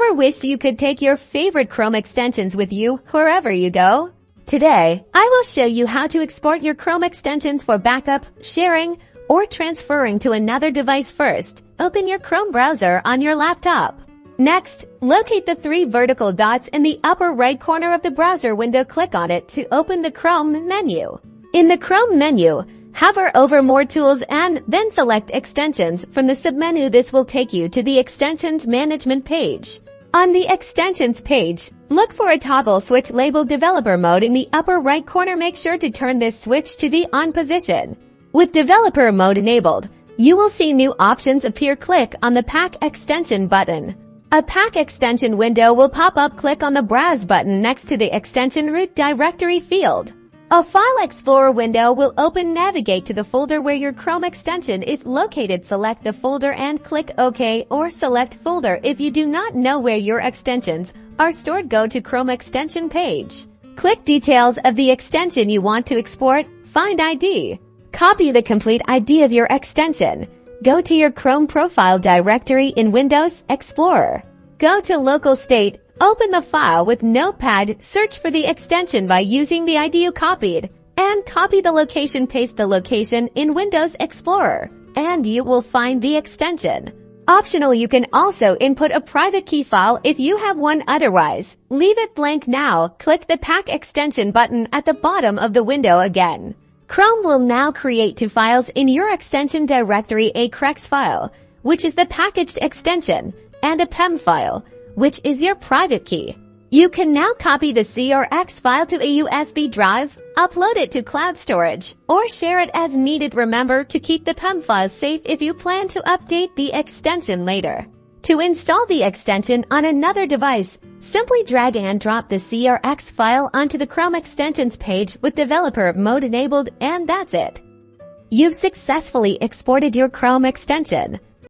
Ever wished you could take your favorite Chrome extensions with you wherever you go? Today, I will show you how to export your Chrome extensions for backup, sharing, or transferring to another device. First, open your Chrome browser on your laptop. Next, locate the 3 vertical dots in the upper right corner of the browser window. Click on it to open the Chrome menu. In the Chrome menu, hover over More Tools and then select Extensions from the submenu. This will take you to the Extensions Management page. On the Extensions page, look for a toggle switch labeled Developer Mode in the upper right corner. Make sure to turn this switch to the on position. With Developer Mode enabled, you will see new options appear. Click on the Pack Extension button. A pack extension window will pop up. Click on the Browse button next to the Extension Root Directory field. A File Explorer window will open. Navigate to the folder where your Chrome extension is located. Select the folder and click OK or select Folder. If you do not know where your extensions are stored, go to Chrome extension page. Click Details of the extension you want to export. Find ID. Copy the complete ID of your extension. Go to your Chrome profile directory in Windows Explorer. Go to Local State. Open the file with Notepad. Search for the extension by using the ID you copied. And copy the location. Paste the location in Windows Explorer. And you will find the extension. Optional, you can also input a private key file if you have one. Otherwise, leave it blank. Now, click the Pack Extension button at the bottom of the window again. Chrome will now create 2 files in your extension directory: a CRX file, which is the packaged extension, and a PEM file, which is your private key. You can now copy the CRX file to a USB drive, upload it to cloud storage, or share it as needed. Remember to keep the PEM files safe if you plan to update the extension later. To install the extension on another device, simply drag and drop the CRX file onto the Chrome extensions page with Developer Mode enabled, and that's it. You've successfully exported your Chrome extension.